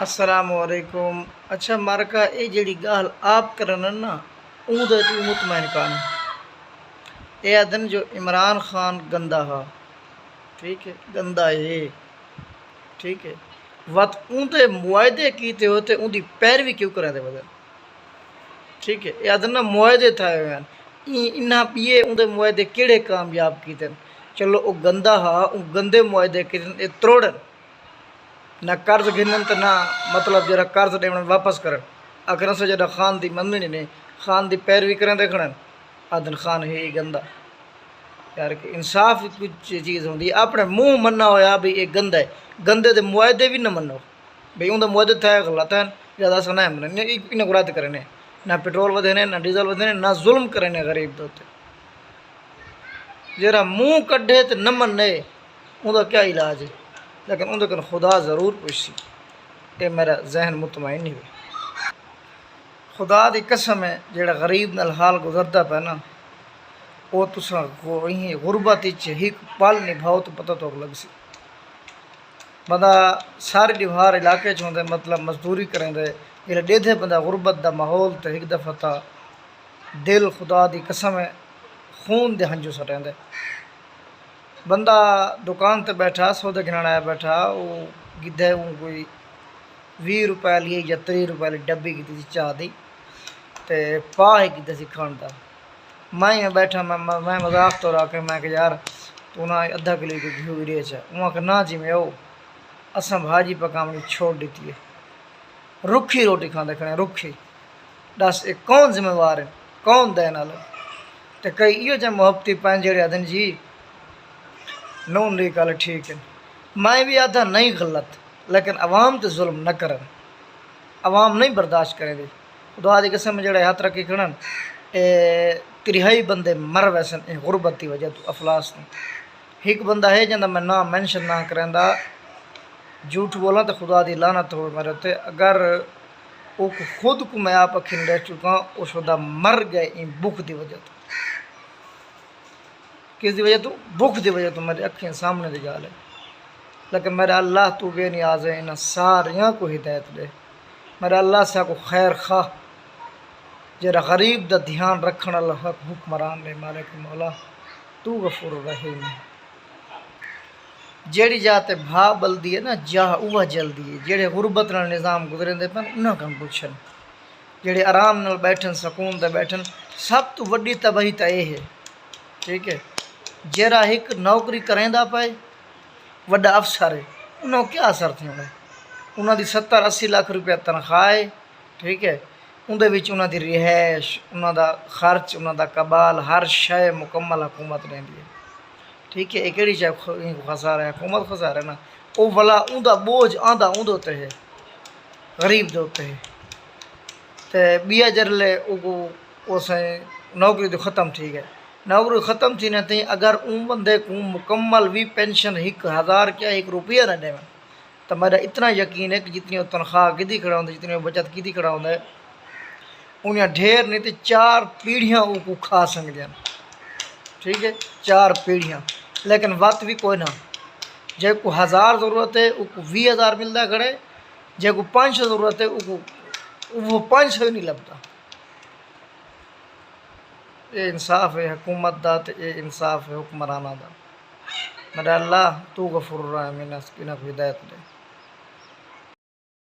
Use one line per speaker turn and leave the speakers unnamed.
السلام علیکم۔ اچھا مارکا یہ جڑی گال آپ کرن نا اودے تو مطمئن کان اے ادن جو عمران خان گندا ہا، ٹھیک ہے، گندا ہے، ٹھیک ہے، وقت اودے معاہدے کیتے ہوتے اون دی پیروی کیوں کرے دے وجہ، ٹھیک ہے، اے ادن نا معاہدے تھائے ہوئے ہیں انہاں پیے اودے معاہدے کیڑے کامیاب کیتے، چلو او گندا ہا، او گندے معاہدے کیتے اے تروڑن نہ قرض گھنن تو نہ مطلب جرا قرض ڈیون واپس کرن، اگر اسے جڑا خان دی مننی نے خان دی پیروی کرن دے کھڑن آدن خان ہے گندا، یار کہ انصاف کچھ چیز ہوندی ہے، اپنے منہ مننا ہویا بھی یہ گندا ہے، گندے دے معاہدے بھی نہ منو بھئی اون دا معاہدے تھے غلط ہیں زیادہ سا نہ مننے انہیں کو رد کرنے، نہ پیٹرول ودھنے نہ ڈیزل ودھنے نہ ظلم کرنے غریب دوتے، جرا منہ کڈھے تے نہ مننے اون دا کیا علاج ہے، لیکن اندر کن خدا ضرور پوچھی، یہ میرا ذہن مطمئن نہیں ہوئی، خدا دی قسم ہے جڑا غریب نال حال گزردا پہ نا وہ تساں کوئی غربت وچ ایک پل نبھاؤ تو پتہ تو لگ سی، بندہ سارے دیوار علاقے چ ہوندے مطلب مزدوری کریں دے جڑا ڈیدھے بندہ غربت دا ماحول تے ایک دفعہ تا دل خدا دی قسم ہے خون دے ہنجو سٹیں دے، بندہ دکان تے بیٹھا سودے گھنن آیا بیٹھا وہ گدھے کوئی 20 روپے لیے یا 30 روپے لی ڈبی کی تھی چاہ دی تے پا ہی گدھے سی کھان دا، میں بیٹھا میں مذاق تو رہا کہ میں کہ یار تو نہ ادھا کلو کی گھیو ریچ ہے، وہاں کہ نہ جی میں او اساں بھاجی پکاونی چھوڑ دیتی ہے، رکھی روٹی کھاندے کھڑے رکھی، دس ایک کون ذمہ وار ہے کون دین والا، تے کئی ایو جے محبتی پین جڑے آدن جی نون لی گل ٹھیک ہے، میں بھی آدھا نہیں غلط لیکن عوام تے ظلم نہ کرن، عوام نہیں برداشت کرے دی، خدا دی قسم جڑے ہاتھ رکھی کھڑن ترہائی بندے مر ویسن غربت دی وجہ تو افلاس نے، ایک بندہ ہے جندا میں نام مینشن نہ کریندا جھوٹ بولاں تو خدا دی لعنت ہو میرے تے، اگر او خود کو میں آپ اکھن رہ چکا اس خدا مر گئے ان بھوک دی وجہ تو، کس دی وجہ تو بھوک دی وجہ تو میرے اکھیں سامنے دی گال ہے، لیکن میرا اللہ تو بے نیاز ہے انہاں ساریاں کو ہدایت دے، میرا اللہ سے کو خیر خواہ جڑا غریب دا دھیان رکھن والا حق حکمران نے مالک مولا تو غفور الرحیم ہے، جیڑی جاتے بھا بلدی ہے نا جا اوہ جلدی ہے، جیڑے غربت نال نظام گزرے دے پن انہاں کن پوچھن، جیڑے آرام نال بیٹھن سکون تے بیٹھن، سب تو وڈی تباہی تے یہ ہے، ٹھیک ہے، جیڑا ایک نوکری کریندا پئے وڈا افسر ہے انہوں کیا اثر تھی ہونا، انہوں دی 70-80 لاکھ روپیہ تنخواہ ہے، ٹھیک ہے، اندے وچ انہوں دی رہائش انہوں دا خرچ انہوں دا قبال ہر شے مکمل حکومت لیندی ہے، ٹھیک ہے، ایک کیڑی شے خسارہ ہے حکومت خسارہ ہے نا، او والا اوندا بوجھ آندا اوندے تے ہے غریب دے تے ہے تے بیا جرلے او سے نوکری تو ختم تھی گئے، نوکری ختم تھی نہ تھی اگر اون بندے کو مکمل بھی پینشن 1000 کیا 1 روپیہ نہ دے تو میرا اتنا یقین ہے کہ جتنی وہ تنخواہ کدی کھڑا ہوں جتنی وہ بچت کدی کھڑا ہوں انہیں ڈھیر نہیں تو 4 پیڑھیاں او کو کھا سکتے ہیں، ٹھیک ہے، 4 پیڑھیاں، لیکن وقت بھی کوئی نہ، جے کو 1000 ضرورت ہے او کو 20000 ملتا کھڑے، جے کو 500 ضرورت ہے وہ 500 ہی نہیں لبتا، یہ انصاف ہے حکومت دا تے یہ انصاف ہے حکمرانہ دا، میرا اللہ تو غفور الرحیم انہاں کو ہدایت دے۔